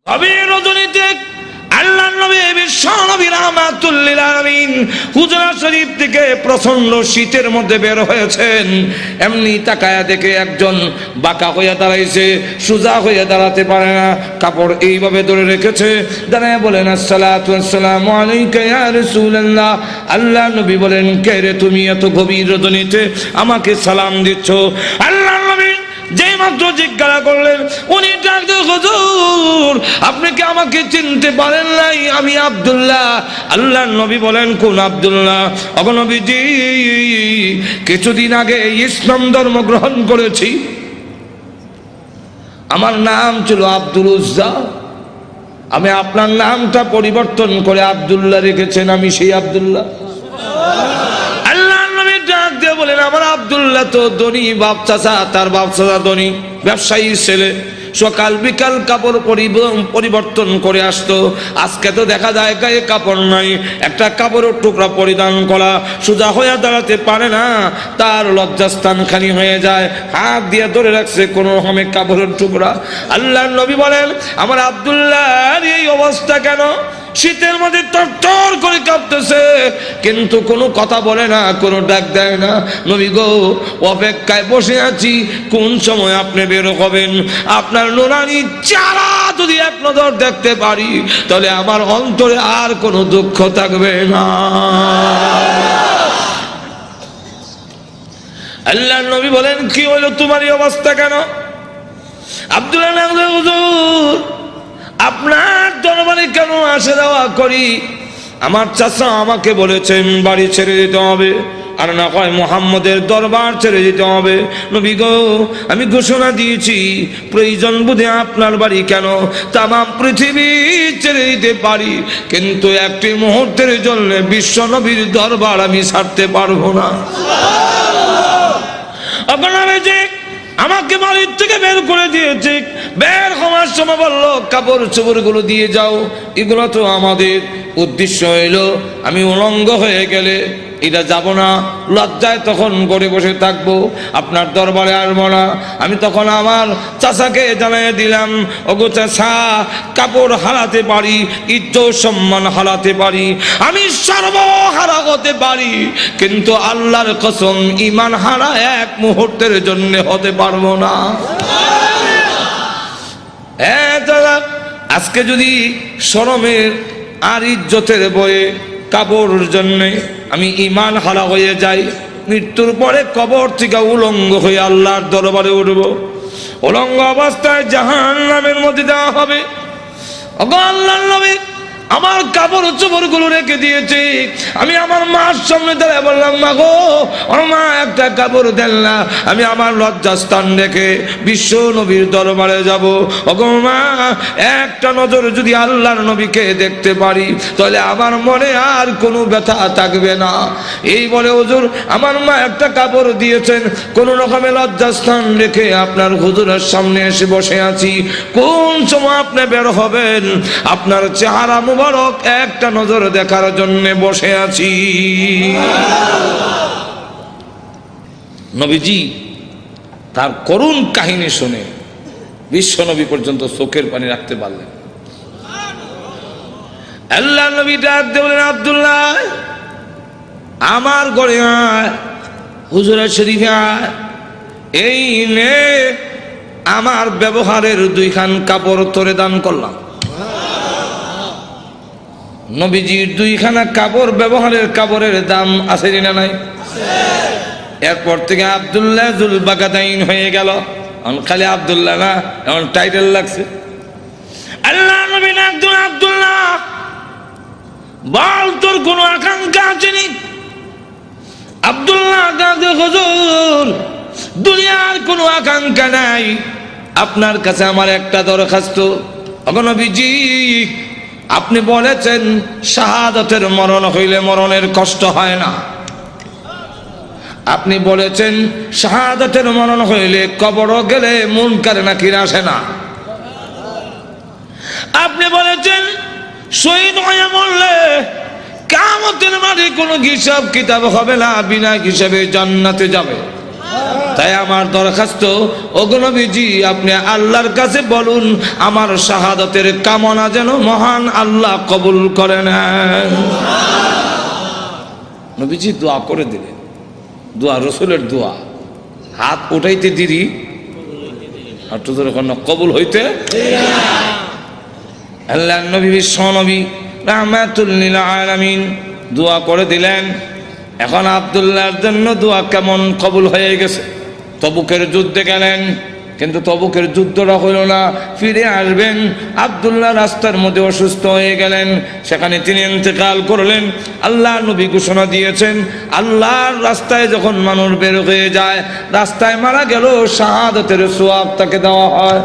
গভীর রজনীতে আল্লাহর নবী বিশ্ব নবী রাহমাতুল লিল আলামিন হুজরা শরীফ থেকে প্রচন্ড শীতের মধ্যে বের হয়েছেন। এমনি তাকায়া দেখে একজন বাঁকা হয়ে দাঁড়াইছে, সোজা হয়ে দাঁড়াতে পারে না, কাপড় এইভাবে ধরে রেখেছে। দাঁড়ায় বলেন, আসসালাতু ওয়াসসালামু আলাইকা ইয়া রাসূলুল্লাহ। আল্লাহ নবী বলেন, কে রে তুমি এত গভীর রজনীতে আমাকে সালাম দিচ্ছ? আল্লাহর নবী যেই মাত্র জিজ্ঞাসা করলেন, উনি ডাক দিয়ে, হুজুর আপনি কি আমাকে চিনতে পারেন নাই? আমি আব্দুল্লাহ। আল্লাহর নবী বলেন, কোন আব্দুল্লাহ? ওগো নবীজি, কিছুদিন আগে ইসলাম ধর্ম গ্রহণ করেছি। আমার নাম ছিল আব্দুল উজ্জা, আমি আপনার নামটা পরিবর্তন করে আব্দুল্লাহ রেখেছেন, আমি সেই আব্দুল্লাহ। বলেন, আমার আব্দুল্লাহ তো ধনী বাপ চাচা, তার বাপ চাচা ধনী ব্যবসায়ী ছেলে, সকাল বিকাল কাপড় পরিবর্তন করে আসতো। আজকে তো দেখা যায় গায়ে কাপড় নাই, একটা কাপড়ের টুকরা পরিধান করা, সোজা হয়ে দাঁড়াতে পারে না, তার লজ্জাস্থান খালি হয়ে যায়, হাত দিয়ে ধরে রাখছে কোনো রকমে কাপড়ের টুকরা। আল্লাহর নবী বলেন, আমার আব্দুল্লাহর এই অবস্থা কেন? শীতের মধ্যে তরতর করে কাঁপতেছে, কিন্তু কোনো কথা বলে না, কোনো ডাক দেয় না। নবী গো, অপেক্ষায় বসে আছি, কোন সময় আপনি বের হবেন? আপনার নুরানি চেহারা যদি এক নজর দেখতে পারি, তাহলে আমার অন্তরে আর কোনো দুঃখ থাকবে না। আল্লাহর নবী বলেন, কি হলো তোমার এই অবস্থা কেন? আব্দুল্লাহ, হুজুর আপনার দরবারে কেন আসা যাওয়া করি? আমার চাচা আমাকে বলেছেন বাড়ি ছেড়ে দিতে হবে, আর না হয় মুহাম্মদের দরবার ছেড়ে দিতে হবে। নবী গো, আমি ঘোষণা দিয়েছি, প্রয়োজন বুঝে আপনার বাড়ি কেন তামাম পৃথিবী ছেড়ে দিতে পারি, কিন্তু একটি মুহূর্তের জন্য বিশ্ব নবীর দরবার আমি ছাড়তে পারবো না। আমাকে বাড়ির থেকে বের করে দিয়েছে, বের হওয়ার সময় বললো, কাপড় চোপড় গুলো দিয়ে যাও, এগুলো তো আমাদের। উদ্দেশ্য হইল আমি উলঙ্গ হয়ে গেলে এটা যাব না, লজ্জায় তখন করে বসে থাকবো, আপনার দরবারে আসবো না। আমি তখন আমার চাচাকে জানিয়ে দিলাম, ওগো চাচা, কাপড় হারাতে পারি, ইজ্জত সম্মান হারাতে পারি, আমি সর্বহারা হতে পারি, কিন্তু আল্লাহর কসম ঈমান হারা এক মুহূর্তের জন্য হতে পারবো না। হ্যাঁ দাদা, আজকে যদি শরমের আর ইজ্জতের বয়ে কাপড়ের জন্য আমি ঈমান হারা হয়ে যাই, মৃত্যুর পরে কবর থেকে উলঙ্গ হয়ে আল্লাহর দরবারে উঠব, উলঙ্গ অবস্থায় জাহান্নামের মধ্যে দেওয়া হবে। ওগো আল্লাহর নবী, আমার কাপড় চোপড় গুলো রেখে দিয়েছে, আমি আমার মার সামনে দাঁড়ায় বললাম, মা গো, ওর মা একটা কাপড় দেন না, আমি আমার লজ্জাস্থান রেখে বিশ্ব নবীর দরবারে যাব। ওগো মা, একটা নজর যদি আল্লাহর নবীকে দেখতে পারি, তাহলে আমার মনে আর কোনো ব্যথা থাকবে না। এই বলে হুজুর আমার মা একটা কাপড় দিয়েছেন, কোন রকমের লজ্জাস্থান রেখে আপনার হুজুরের সামনে এসে বসে আছি। কোন সময় আপনি বের হবেন, আপনার চেহারা মুবারক একটা নজর দেখার জন্য বসে আছি। নবীজি তার করুণ কাহিনী শুনে বিশ্ব নবী পর্যন্ত চোখের পানি রাখতে পারলেন। আল্লাহ নবী ডাক দিয়ে বলেন, আব্দুল্লাহ আমার ঘরে আয়, হুজুরের শরীফে আয়, এই নে আমার ব্যবহারের দুইখান কাপড় তোরে দান করলাম। নবীজির দুইখানা কাপড়, ব্যবহারের কাপড়ের দাম আছে না নাই? এরপর থেকে আব্দুল্লাহ জুল বাগাদাইন হয়ে গেল। খালি আব্দুল্লাহ না, এমন টাইটেল লাগছে। আল্লাহ নবী আব্দুল্লাহ বল, তোর কোনো আকাঙ্ক্ষা আছে নি? আব্দুল্লাহ হুজুর, দুনিয়ার কোনো আকাঙ্ক্ষা নাই, আপনার কাছে আমার একটা দরখাস্ত। ওগো নবীজি, আপনি বলেছেন শাহাদাতের মরণ হইলে মরণের কষ্ট হয় না, আপনি বলেছেন শাহাদাতের মরণ হইলে কবর গেলে মুনকার নাকির আসে না, আপনি বলেছেন শহীদ হয়ে মরলে কিয়ামতের মাঠে কোনো হিসাব কিতাব হবে না, বিনা হিসাবে জান্নাতে যাবে। তাই আমার দরখাস্ত, ওগো নবীজি আপনি আল্লাহর কাছে বলুন আমার শাহাদাতের কামনা যেন মহান আল্লাহ কবুল করে নেন। নবীজি দোয়া করে দিলেন, দোয়া রসুলের দোয়া, হাত উঠাইতে দিদি আর তো কবুল হইতে। আল্লাহ নবী বিশ্ব নবী রাহমাতুল লিল আলামিন দোয়া করে দিলেন। এখন আব্দুল্লাহর জন্য দোয়া কেমন কবুল হয়ে গেছে। তবুকের যুদ্ধে গেলেন, কিন্তু তবুকের যুদ্ধটা হইল না, ফিরে আসবেন। আব্দুল্লাহ রাস্তার মধ্যে অসুস্থ হয়ে গেলেন, সেখানে তিনি ইন্তেকাল করলেন। আল্লাহ নবী ঘোষণা দিয়েছেন, আল্লাহর রাস্তায় যখন মানুষ বের হয়ে যায়, রাস্তায় মারা গেল শাহাদাতের সওয়াব তাকে দেওয়া হয়।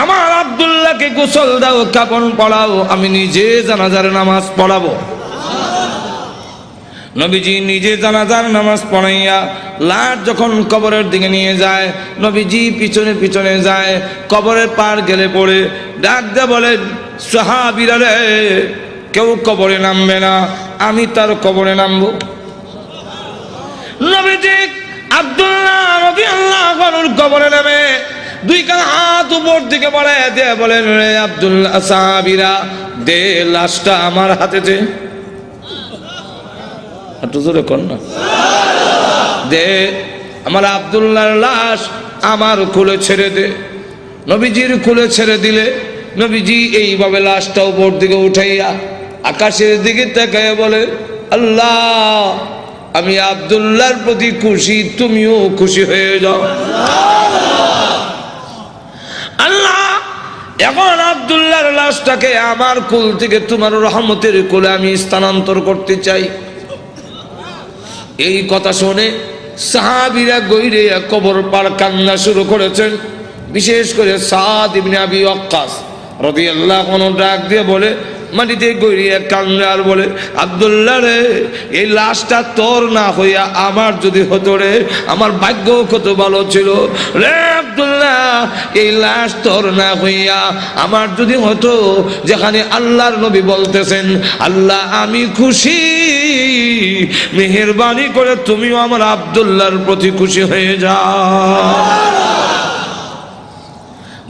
আমার আব্দুল্লাহকে গোসল দাও, কাফন পড়াও, আমি নিজে জানাজার নামাজ পড়াবো। নবীজি নিজে জানাজার নামাজ পড়াইয়া লাশ যখন কবরের দিকে নিয়ে যায়, নবীজি পিছনে পিছনে যায়। কবরের পার গেলে পড়ে ডাক দিয়ে বলেন, সাহাবীরা রে, কেউ কবরে নামবে না, আমি তার কবরে নামবো। নবীজি আব্দুল্লাহ রাদিয়াল্লাহু আনহুর কবরে নামে দুই কান হাত উপর দিকে বাড়ায় দিয়ে বলেন, রে আব্দুল্লাহ, সাহাবীরা দে লাশটা আমার হাতে দে। একটু জোরে কর না, দে আমার আব্দুল্লাহর লাশ আমার কোলে ছেড়ে দে। নবীজির কোলে ছেড়ে দিলে নবীজি এইভাবে লাশটা উপর দিকে উঠাইয়া আকাশের দিকে তাকায় বলে, আল্লাহ আমি আব্দুল্লাহর প্রতি খুশি, তুমিও খুশি হয়ে যাও। আল্লাহ এখন আব্দুল্লাহর লাশটাকে আমার কোল থেকে তোমার রহমতের কোলে আমি স্থানান্তর করতে চাই। এই কথা শুনে সাহাবীরা গইরে কবর পার কান্না শুরু করেছেন। বিশেষ করে সাদ ইবনে আবি ওয়াক্কাস রাদিয়াল্লাহু আনহু ডাক দিয়ে বলে, মাটিতে গইরে কান্না আর বলে, আব্দুল্লাহ রে, এই লাশটা তোর না হইয়া আমার যদি হতো রে, আমার ভাগ্য কত ভালো ছিল রে আব্দুল্লাহ। এই লাশ তোর না হইয়া আমার যদি হতো, যেখানে আল্লাহর নবী বলতেছেন, আল্লাহ আমি খুশি, মেহেরবানি করে তুমিও আমার আব্দুল্লাহর প্রতি খুশি হয়ে যাও।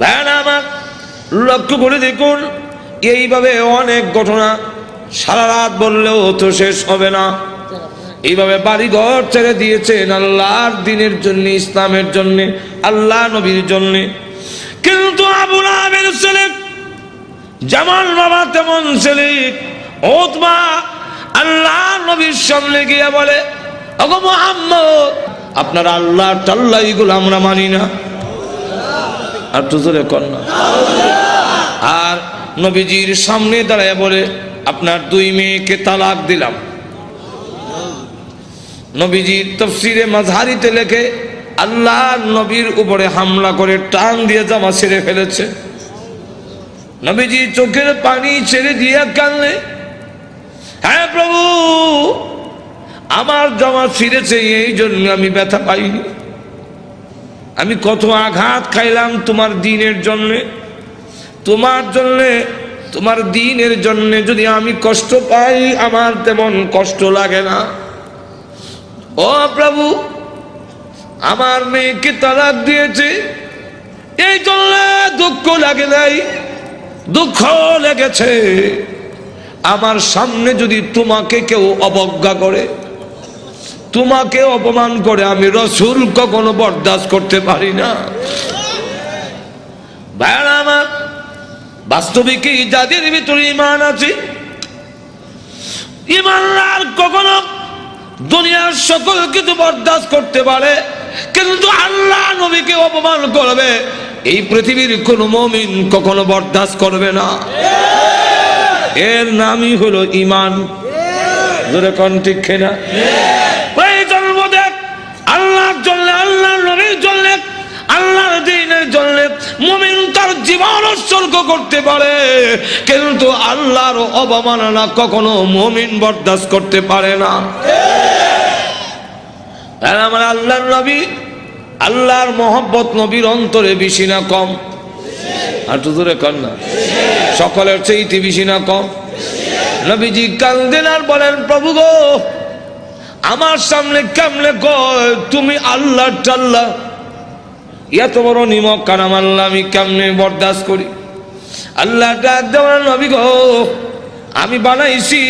ভাইরা আমার, লক্ষ্য করে দেখুন, এইভাবে অনেক ঘটনা সারা রাত বললেও তো শেষ হবে না। এইভাবে বাড়ি ঘর ছেড়ে দিয়েছেন আল্লাহর দ্বীনের জন্য, ইসলামের জন্য, আল্লাহ নবীর জন্য। কিন্তু আবু লাহাবের ছেলে যেমন বাবা তেমন ছেলে উতবা আল্লাহ নবীর সামনে গিয়ে বলে, ওগো মুহাম্মদ, আপনার আল্লাহ টাল্লাহ এগুলো আমরা মানি না। আর তো জোরে কর না। আর নবীজির সামনে দাঁড়ায় বলে, আপনার দুই মেয়েকে তালাক দিলাম। নবীজির তাফসীরে মাযহারিতে লেখে, আল্লাহ নবীর উপরে হামলা করে টান দিয়ে জামা ছেড়ে ফেলেছে। নবীজি চোখের পানি ছেড়ে দিয়ে কাঁদলে, হ্যাঁ প্রভু, আমার জামা ছিঁড়েছে, এই জন্য আমি ব্যথা পাইনি। আমি কত আঘাত খাইলাম তোমার দ্বীনের জন্যে, তোমার জন্যে, তোমার দ্বীনের জন্যে যদি আমি কষ্ট পাই, আমার তেমন কষ্ট লাগে না। ও প্রভু, আমার মেয়েকে তালাক দিয়েছে, এই জন্য দুঃখ লাগে নাই, দুঃখ লেগেছে। আমার সামনে যদি তোমাকে কেউ অবজ্ঞা করে, তোমাকে অপমান করে, আমি রাসূল কখনো বরদাস্ত করতে পারি না। ভাইরা আমার, বাস্তবিকই যাদের ভিতরে ঈমান আছে, ঈমানদার কখনো দুনিয়ার সকল কিছু বরদাস্ত করতে পারে, কিন্তু আল্লাহ নবীকে অপমান করবে, এই পৃথিবীর কোন মুমিন কখনো বরদাস্ত করবে না। এর নামই হলো ঈমান। জোরে কোন ঠিক কিনা? আল্লাহর জন্য, আল্লাহর নবীর জন্য, আল্লাহর দ্বীনের জন্য মুমিন তার জীবন উৎসর্গ করতে পারে, কিন্তু আল্লাহর অবমাননা কখনো মুমিন বরদাস্ত করতে পারে না। আমার আল্লাহর নবী, আল্লাহর মহব্বত নবীর অন্তরে বেশি না কম? আর তো দূরে কর না, সকলের চেয়ে বেশি না কম? নবীজি কান্দেন আর বলেন, প্রভু গো, আমার সামনে কেমনে কয় তুমি আল্লাহ টাল্লাহ, এত বড় নিমক কারাম আল্লাহ আমি কেমনে বরদাস্ত করি? আল্লাহ ডাক দেওয়ার নবী গো, আমি বানাইছি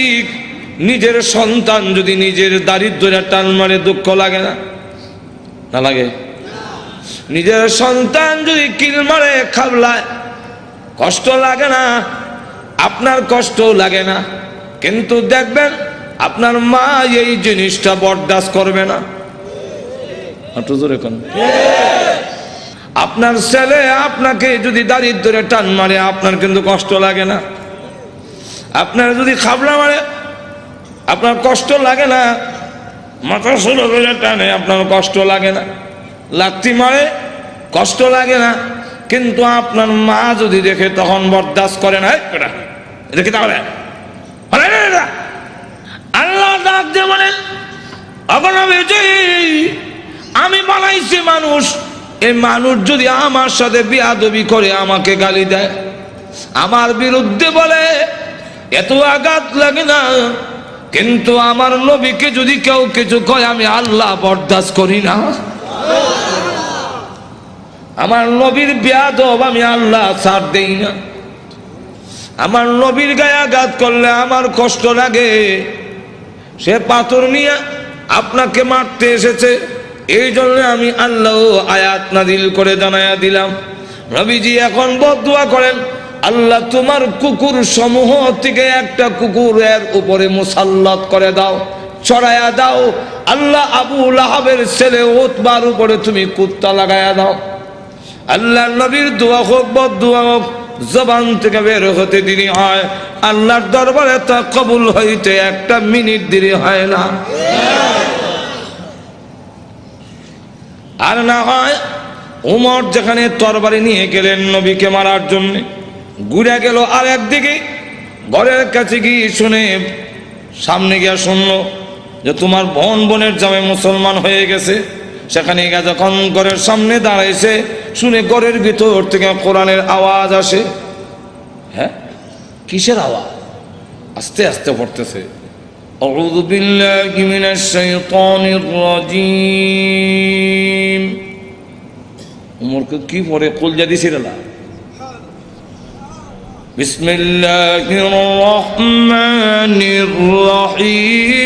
নিজের সন্তান যদি নিজের দারিদ্র্য টান মারে দুঃখ লাগে না? না লাগে? নিজের সন্তান যদি কিল মারে খাবলায় কষ্ট লাগে না? আপনার কষ্ট লাগে না, কিন্তু দেখবেন আপনার মা এই জিনিসটা বরদাস্ত করবে না। আপনার ছেলে আপনাকে যদি দারিদ্র্যে টান মারে আপনার কিন্তু কষ্ট লাগে না? আপনার যদি খাবলা মারে আপনার কষ্ট লাগে না? মাথা সোলো করে টানে আপনার কষ্ট লাগে না? লাথি মারে কষ্ট লাগে না, কিন্তু আপনার মা যদি দেখে তখন বরদাস্ত করে না। দেখি তাহলে আল্লাহ ডাক দিয়ে বলেন, আমি বানাইছি মানুষ, এই মানুষ যদি আমার সাথে বিয়াদবি করে, আমাকে গালি দেয়, আমার বিরুদ্ধে বলে, এত আঘাত লাগে না, কিন্তু আমার নবীকে যদি কেউ কিছু কয় আমি আল্লাহ বরদাস্ত করি না। আমার নবীর বিয়াদব আমি আল্লাহ ছাড় দেই না। আমার নবীর গায়ে আঘাত করলে আমার কষ্ট লাগে। সে পাথর নিয়ে আপনাকে মারতে এসেছে, এই জন্য আমি আল্লাহ আয়াত নাযিল করে জানায়া দিলাম। নবীজি এখন বদদুয়া করেন, আল্লাহ তোমার কুকুর সমূহ থেকে একটা কুকুরের উপরে মুসাল্লাত করে দাও, চড়াইয়া দাও। আল্লাহ আবু লাহাবের ছেলে উতবার উপরে তুমি কুত্তা লাগায়া দাও। আল্লাহ নবীর দোয়া হোক বদদুয়া হোক, জবান থেকে বের হতে দেরি হয়, আল্লাহর দরবারে তা কবুল হইতে একটা মিনিট দেরি হয় না। আর না হয় উমর যেখানে তরবারি নিয়ে গেলেন নবীকে মারার জন্য, ঘুরে গেল আর একদিকে, ঘরের কাছে গিয়ে শুনে, সামনে গিয়া শুনলো যে তোমার বোনের জামাই মুসলমান হয়ে গেছে। সেখানে গিয়ে যখন ঘরের সামনে দাঁড়াইছে, শুনে ঘরের ভিতর থেকে কোরআনের আওয়াজ আসে। হ্যাঁ, কিসের আওয়াজ? আস্তে আস্তে পড়তেছে, আউযু বিল্লাহি মিনাশ শাইতানির রাজীম। উমরকে কি পড়ে কলজা দিছিল না? বিসমিল্লাহির রহমানির রহিম।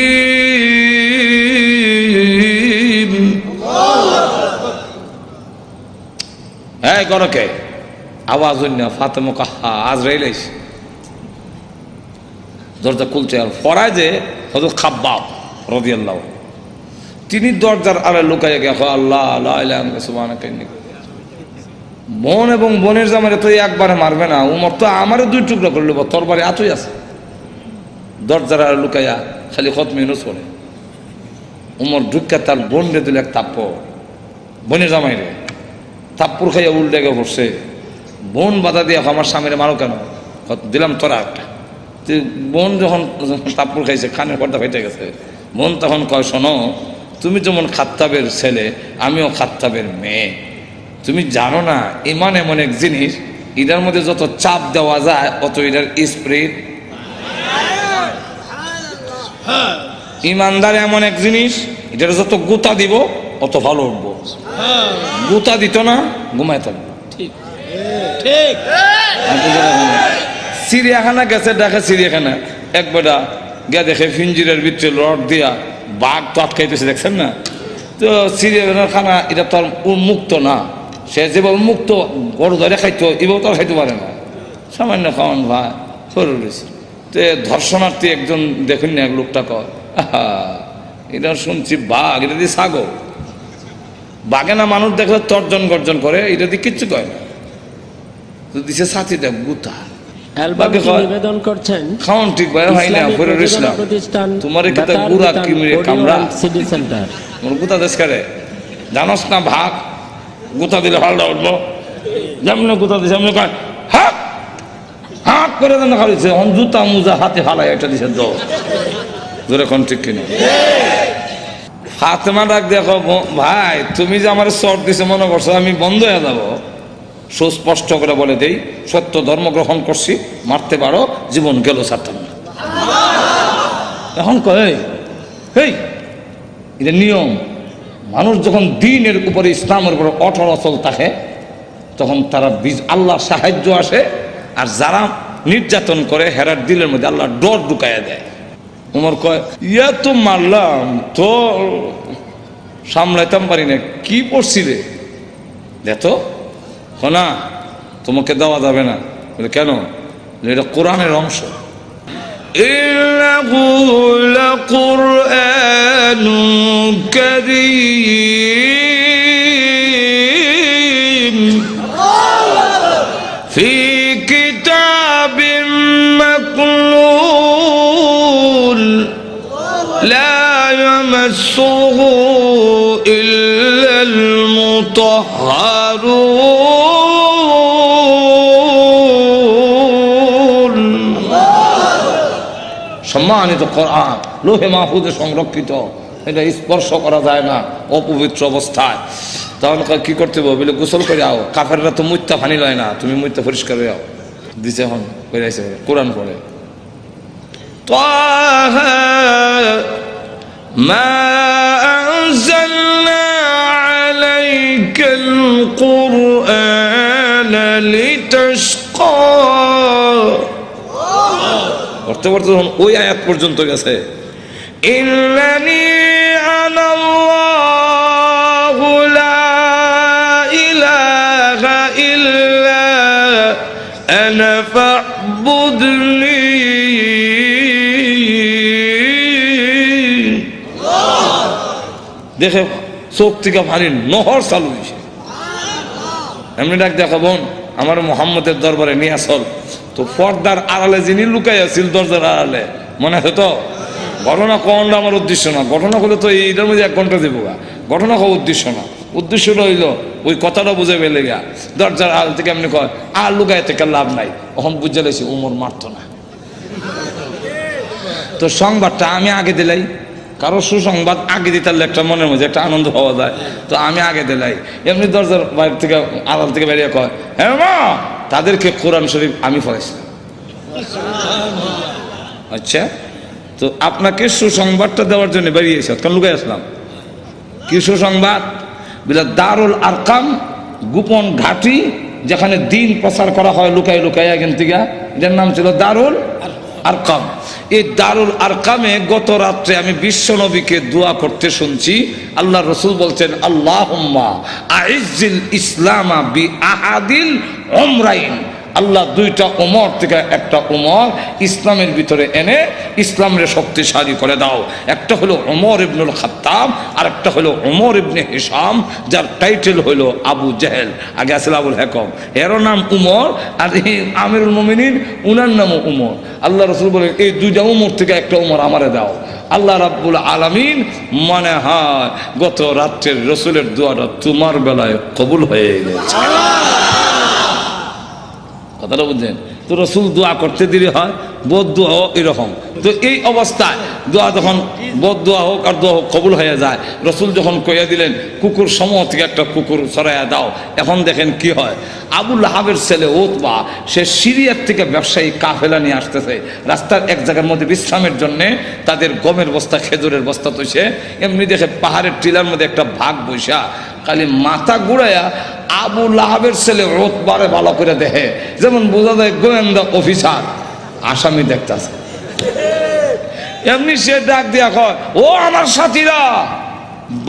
এই করকে আওয়াজ হইনা ফাতেমা কাহা আজরাইল আইছে, দরজা খুলছে। আর ফরায় যে হযরত খাব্বাব রাদিয়াল্লাহু, তিনি দরজার আড়ে লুকাইয়া গিয়া আল্লাহ লা ইলাহা ইল্লাল্লাহ সুবহানাকা ইন্নী। বোন এবং বোনের জামাইরে তো একবারে মারবে না, উমর তো আমারও দুই টুকরা করলো, তরবারি এতই আছে। দরজার আড়ে লুকাইয়া খালি খতমে ইউনূস পড়ে। উমর ঢুকা তার বোন রে দিল এক থাপ্পড়, বোনের জামাইরে থাপ্পড় খাইয়া উল্টে গিয়ে পড়ছে। বোন বাধা দিয়ে আমার স্বামীরে মারো কেন? দিলাম তোরা একটা। বোন যখন থাপ্পড় খাইছে, কানের পর্দা ফেটে গেছে। বোন তখন কয়, শোনো, তুমি যেমন খাত্তাবের ছেলে, আমিও খাত্তাবের মেয়ে। তুমি জানো না ইমান এমন এক জিনিস, এটার মধ্যে যত চাপ দেওয়া যায় অত এটার স্পিরিট। ইমানদার এমন এক জিনিস, এটার যত গুতা দিব অত ভালো উঠবো। গুতা দিত না, ঘুমায় থাকবো। চিড়িয়াখানা গেছে, দেখে চিড়িয়াখানা এক বেটা গিয়া দেখে ফিঞ্জিরের ভিতরে রড দিয়া বাঘ তো আটকাইতেছে, দেখছেন না? তো চিড়িয়াখানার খানা এটা তো আর মুক্ত না, সে যেভাবে মুক্ত গরু ধরে খাইতো এভাবে তো আর খাইতে পারে না, সামান্য খাওয়ান ভাই সরু রয়েছে। তো ধর্ষণার্থী একজন দেখুন না, এক লোকটা কয়, এটা শুনছি বাঘ, এটা দিয়ে ছাগল। বাঘে না মানুষ দেখলে তর্জন গর্জন করে, এটা দিয়ে কিচ্ছু কয় না। তো দিছে সাথী দেখ গুতা নিবেদন করছেন খাওয়ান ঠিক ভাই হয় না পরে রইছিলাম তোমার একটা গুড়া কিমরে কামড়া সিটি সেন্টার মোর গুতা দেশ করে জানোস না ভাগ গুতা দিলে ভালো উঠবো যেমন গুতা দিছে আমি কয় হাক হাক করে দেন খালিছে অন জুতা মুজা হাতে হালাই একটা দিছে দো জোরে কোন ঠিক কিনা ফাতেমা ডাক দেখো ভাই তুমি যে আমার শর্ট দিছে মনে করছো আমি বন্ধ হয়ে যাবো সুস্পষ্ট করে বলে দেই সত্য ধর্ম গ্রহণ করছি মারতে পারো জীবন গেল ছাড়তাম না এখন কয় এই এটা নিয়ম। মানুষ যখন দিনের উপরে ইসলামের উপরে অটল অচল থাকে তখন তারা আল্লাহর সাহায্য আসে, আর যারা নির্যাতন করে হেরার দিলের মধ্যে আল্লাহ ডর ঢুকাইয়া দেয়। উমর কয়, ইয়া তো মারলাম তো সামলাইতাম পারি না, কি পড়ছি রে দেখো না, তোমাকে দেওয়া যাবে না। বলে কেন? এটা কোরআনের অংশ। ইন্নাহু লাকুরআনুন কারীম ফি কিতাবিম মাকনুন লা ইয়ামাসসুহু ইল্লাল মুতাহহারুন। সম্মানিত কোরআন লোহে মাহফুজে সংরক্ষিত, এটা স্পর্শ করা যায় না অপবিত্র অবস্থায়। তখন কি করতে হবে? বলে গোসল করে আও, কাফেররা তো মুত্তা ফানি লয় না, তুমি মুত্তা পরিষ্কার হয়ে আও। দিছে এখন বেরাইছে কোরআন পড়ে, তাহা মা আনজালনা আলাইকাল কুরআনা লিতাশকা। পড়তে পড়তে যখন ওই আয়াত পর্যন্ত গেছে, ইন্নানি আনাল্লাহু লা ইলাহা ইল্লা আনা ফা'বুদনি। দেখে চোখ থেকে পানি নহর চালু হয়েছে। এমনি ডাক দেখা, বোন আমার মোহাম্মদের দরবারে নিয়ে আসল। তো পর্দার আড়ালে যিনি লুকাই আছিল দরজার আড়ালে, মনে আছে তো? ঘটনা কোনটা আমার উদ্দেশ্য না, ঘটনা হলে তো এইটার মধ্যে 1 ঘন্টা দেবো। ঘটনা হওয়া উদ্দেশ্য না, উদ্দেশ্য রইল ওই কথাটা বুঝে পেলে গা দরজার আড়াল থেকে এমনি কয় আর লুকাই থেকে লাভ নাই। ওখান বুঝে লেছি উমর মারত না। তো সংবাদটা আমি আগে দিলাই, কারো সুসংবাদ আগে দিতে একটা মনের মধ্যে একটা আনন্দ পাওয়া যায়, তো আমি আগে দিলাই। এমনি দরজার বাইরে থেকে আড়াল থেকে বেরিয়ে কয়, হ্যাঁ মা, তাদেরকে কোরআন শরীফ আমি পড়াইছিলাম। আচ্ছা, তো আপনাকে সুসংবাদটা দেওয়ার জন্য বেরিয়েছে, কারণ লুকাই আসলাম। কি সুসংবাদ? বলে দারুল আরকাম, গোপন ঘাঁটি, যেখানে দিন প্রচার করা হয় লুকাই লুকাই এখান থেকে, যার নাম ছিল দারুল আরকাম। এই দারুল আরকামে গত রাত্রে আমি বিশ্ব নবীকে দোয়া করতে শুনছি। আল্লাহ রসুল বলছেন, আল্লাহুম্মা আইজ্জিল ইসলামা বি আহাদিল উমরাইন। আল্লাহ 2টা উমর থেকে একটা উমর ইসলামের ভিতরে এনে ইসলামের শক্তিশালী করে দাও। একটা হলো উমর ইবনুল খাত্তাব, আর একটা হলো উমর ইবনে হিশাম, যার টাইটেল হলো আবু জেহেল। আগে আসলে আবুল হেকম, এরও নাম উমর, আর এই আমিরুল মুমিনিন উনার নামও উমর। আল্লাহ রসুল বলেন, এই 2টা উমর থেকে একটা উমর আমারে দাও। আল্লাহ রাব্বুল আলামিন মনে হয় গত রাত্রের রসুলের দোয়াটা তোমার বেলায় কবুল হয়ে গেছে। কথাটা বুঝছেন তো? রসুল দোয়া করতে দেরি হয়, বোধ দোয়া হোক এরকম। তো এই অবস্থায় দোয়া যখন বোধ দোয়া হোক আর দোয়া হোক কবুল হয়ে যায়, রসুল যখন কইয়া দিলেন কুকুর সমূহ থেকে একটা কুকুর সরাইয়া দাও, এখন দেখেন কি হয়। আবুল আহাবের ছেলে উতবা, সে সিরিয়ার থেকে ব্যবসায়ী কাফেলা নিয়ে আসতেছে। রাস্তার এক জায়গার মধ্যে বিশ্রামের জন্যে তাদের গমের বস্তা, খেজুরের বস্তা তৈছে। এমনি দেখে পাহাড়ের টিলার মধ্যে একটা ভাগ বৈশা, খালি মাথা ঘুরাইয়া আবু লাহাবের ছেলে উতবারে ভালো করে দেখে, যেমন বোঝা যায় গোয়েন্দা অফিসার আসামি দেখতেছে। এমনি সে ডাক দিয়া কয়, ও আমার সাথীরা,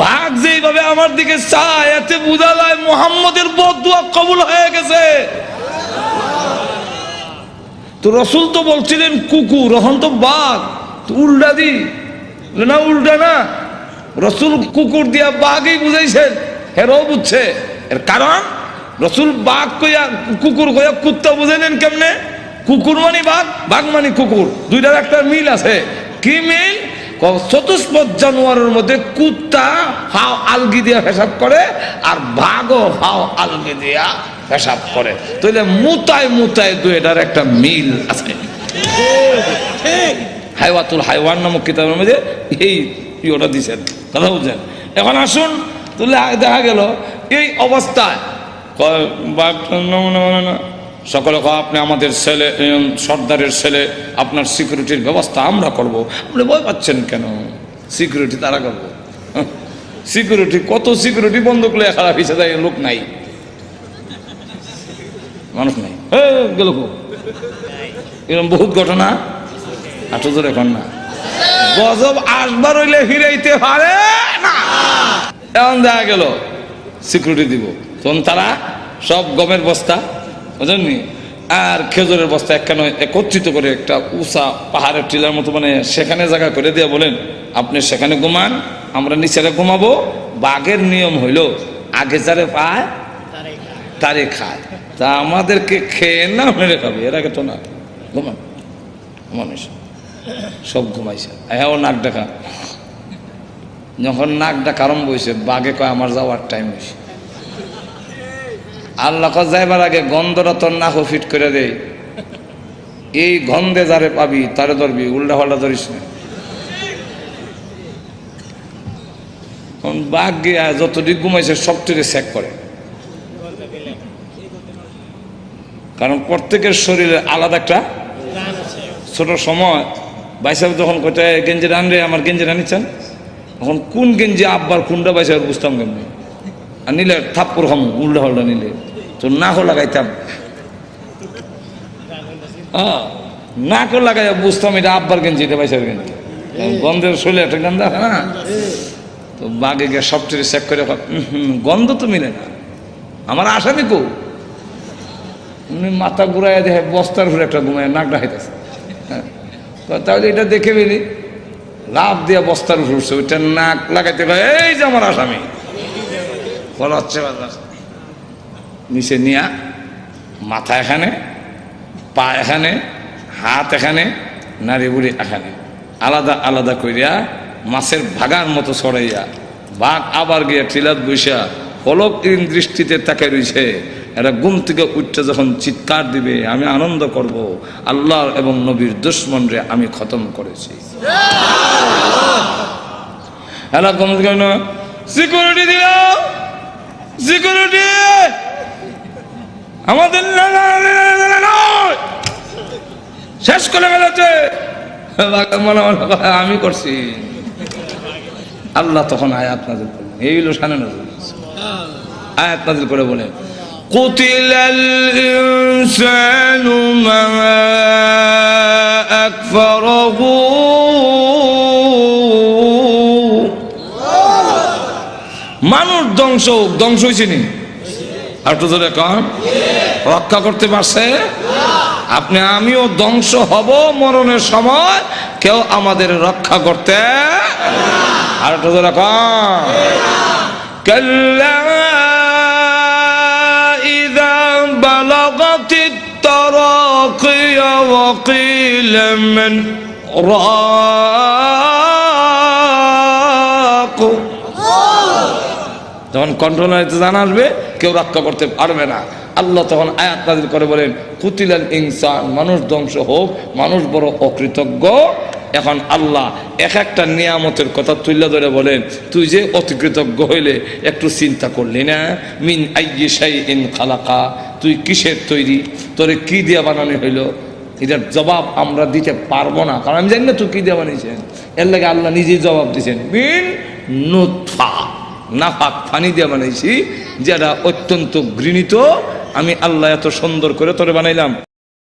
বাঘ যেইভাবে আমার দিকে চায় এতে বোঝা যায় মুহাম্মদের বদদুয়া কবুল হয়ে গেছে। তো রসুল তো বলছিলেন কুকুর, এখন তো বাঘ, তো উল্টা দি না, উল্টা না, রসুল কুকুর দিয়া বাঘই বুঝাইছেন। হেরাও বুঝছে, এর কারণ রসুল বাঘ কইয়া কুকুর কইয়া কুত্তা বুঝাইলেন কেমনে? কুকুর মানে বাঘ, বাঘ মানে কুকুর, 2টার একটা মিল আছে। কি মিল? চতুষ্পদ জানোয়ারের মধ্যে কুত্তা হাও আলগি দিয়া পেশাব করে, আর বাঘও হাও আলগি দিয়া পেশাব করে। তাহলে মুতায় মুতায় 2টার একটা মিল আছে। হাইওয়াতুল হাইওয়ান নামক কিতাবের মধ্যে এই ইয়েটা দিচ্ছেন, কথা বুঝছেন? এখন আসুন, তাহলে দেখা গেল এই অবস্থায় সকলে আপনি আমাদের ছেলে, সর্দারের ছেলে, আপনার সিকিউরিটির ব্যবস্থা আমরা করব। আপনি ভয় পাচ্ছেন কেন? সিকিউরিটি তারা করবো। সিকিউরিটি, কত সিকিউরিটি বন্দুক লয়ে খারাপ হিসেবে যায়, লোক নাই, মানুষ নাই, গেল এরকম বহুত ঘটনা। আটজন এখন না, গজব আসবার হইলে ফিরাইতে পারে না। এমন দেখা গেল সিকিউরিটি দিব, তখন তারা সব গমের বস্তা বুঝলেননি আর খেজুরের বস্তা একখানে একত্রিত করে একটা উঁচা পাহাড়ের টিলার মতো মানে সেখানে জায়গা করে দিয়ে বলেন আপনি সেখানে ঘুমান, আমরা নিচেরা ঘুমাবো। বাঘের নিয়ম হইল আগে যারে পায় তারে খায়, তা আমাদেরকে খেয়ে না মেরে খাবে, এর আগে তো না। ঘুমান মানুষ সব ঘুমাইছে, হ্যাঁ নাক ডাকা। যখন নাক ডাকা আরম্ভ হয়েছে বাঘে কয় আমার যাওয়ার টাইম হয়েছে। আল্লাহ যাইবার আগে গন্ধটা তোর নাক ফিট করে দেয়, এই গন্ধে যারে পাবি তারে ধরবি, উল্টা পাল্টা ধরিস না। বাঘ গিয়া যতদিক ঘুমাইছে সবটিকে চেক করে, কারণ প্রত্যেকের শরীরে আলাদা একটা ছোট সময় বাইসাব যখন কোথায় গেঞ্জি রানরে আমার গেঞ্জি রানিচ্ছেন, এখন কোন গেঞ্জি আব্বার কোনটা বাইসাব বুঝতাম কেমনি, আর নিলে থাপ্পর খাম উল্টা হল্টা নিলে তো নাকও লাগাইতাম, নাকও লাগাই বুঝতাম এটা আব্বার গেঞ্জি এটা বাইসাব গেঞ্জি, গন্ধের শরীরে একটা গন্ধ না। তো বাঘে গিয়ে সবচেয়ে চেক করে গন্ধ তো মিলে না, আমার আসামি কো মাথা ঘুরাই দেখে বস্তার ঘুরে একটা ঘুমায় নাক ডাকাইতেছে, তাহলে এটা দেখে বেরি লাভ দিয়ে বস্তার ঘুরছে, ওইটা নাক লাগাইতে এই যে আমার আসামি বলা হচ্ছে। নিচে নিয়া মাথা এখানে, পা এখানে, হাত এখানে, নারী বুড়ি এখানে, আলাদা আলাদা করিয়া মাছের ভাগার মতো ছড়াইয়া বাঘ আবার গিয়া টিলাত বৈশা পলকহীন দৃষ্টিতে তাকে রয়েছে। এরা ঘুম থেকে উঠতে যখন চিৎকার দিবে আমি আনন্দ করব, আল্লাহ এবং নবীর দুশমনরে আমি খতম করেছি। এরা ঘুম থেকে সিকিউরিটি দিল, সিকিউরিটি আমাদের শেষ করে ফেলেছে, আমি করছি। আল্লাহ তখন আয়াত নাযিল করলেন, এই হলো শানে নজর, আয়াত নাযিল করে বলে কুতিলাল ইনসানু মা আকফারাহু, মানুষ ধ্বংস হয়েছে নি, আর তো ধরে কন রক্ষা করতে পারছে। আপনি আমিও ধ্বংস হব মরণের সময়, কেউ আমাদের রক্ষা করতে। আর তো ধরে কন কাল্লা ইযা বালাগাতিত তারাকিয়া ওয়া কিলা মান রাক, যখন কন্ট্রোলারে জান আসবে কেউ রক্ষা করতে পারবে না। আল্লাহ তখন আয়াত নাযিল করে বলেন কুতিলাল ইনসান, মানুষ ধ্বংস হোক, মানুষ বড় অকৃতজ্ঞ। এখন আল্লাহ এক একটা নিয়ামতের কথা তুলে ধরে বলেন তুই যে অতিকৃতজ্ঞ হইলে একটু চিন্তা করলি না, মিন আইয়ি শাইইন খালাকা, তুই কিসের তৈরি, তোরে কি দিয়ে বানানো হইলো, এটার জবাব আমরা দিতে পারবো না, কারণ আমি জানি না তুই কি দিয়ে বানিয়েছেন। এর লাগে আল্লাহ নিজেই জবাব দিয়েছেন মিন নুতফা, নাফাক পানি দিয়ে বানাইছি, যেটা অত্যন্ত ঘৃণিত। আমি আল্লাহ এত সুন্দর করে তোরে বানাইলাম।